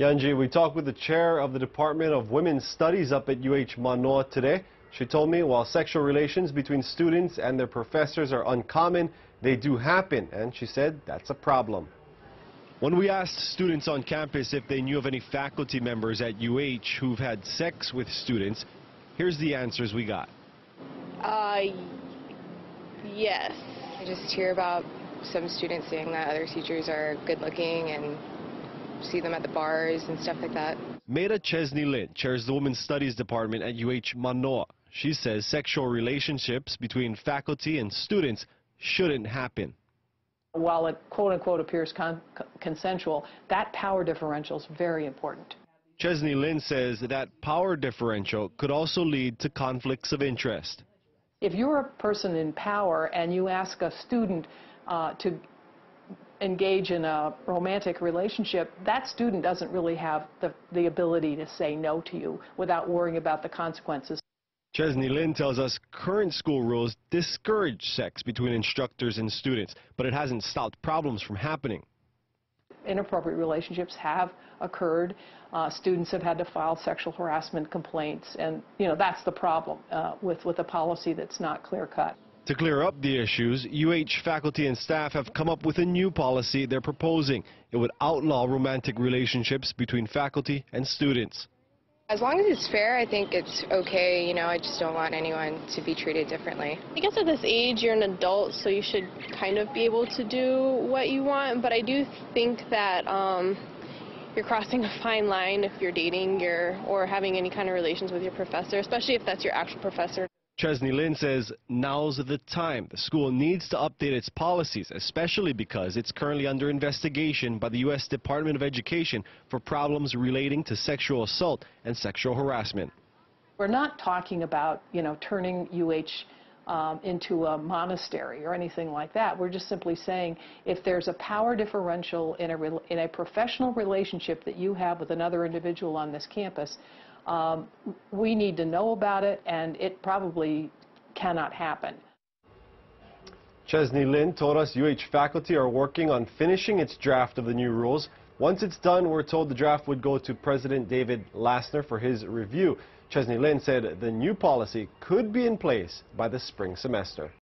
Yanji, we talked with the chair of the Department of Women's Studies up at UH Manoa today. She told me while sexual relations between students and their professors are uncommon, they do happen, and she said that's a problem. When we asked students on campus if they knew of any faculty members at UH who've had sex with students, here's the answers we got. Yes. I just hear about some students saying that other teachers are good looking and see them at the bars and stuff like that. Maida Chesney Lin chairs the Women's Studies Department at UH Manoa. She says sexual relationships between faculty and students shouldn't happen. While it quote-unquote appears consensual, that power differential is very important. Chesney Lin says that power differential could also lead to conflicts of interest. If you're a person in power and you ask a student to engage in a romantic relationship, that student doesn't really have the ability to say no to you without worrying about the consequences. Chesney Lin tells us current school rules discourage sex between instructors and students, but it hasn't stopped problems from happening. Inappropriate relationships have occurred. Students have had to file sexual harassment complaints, and that's the problem with a policy that's not clear-cut. To clear up the issues, UH faculty and staff have come up with a new policy they're proposing. It would outlaw romantic relationships between faculty and students. As long as it's fair, I think it's okay. I just don't want anyone to be treated differently. I guess at this age, you're an adult, so you should kind of be able to do what you want. But I do think that you're crossing a fine line if you're dating or having any kind of relations with your professor, especially if that's your actual professor. Chesney Lin says now's the time. The school needs to update its policies, especially because it's currently under investigation by the U.S. Department of Education for problems relating to sexual assault and sexual harassment. We're not talking about, turning UH into a monastery or anything like that. We're just simply saying if there's a power differential in a professional relationship that you have with another individual on this campus, we need to know about it, and it probably cannot happen. Chesney Lin told us UH faculty are working on finishing its draft of the new rules. Once it's done, we're told the draft would go to President David Lassner for his review. Chesney Lin said the new policy could be in place by the spring semester.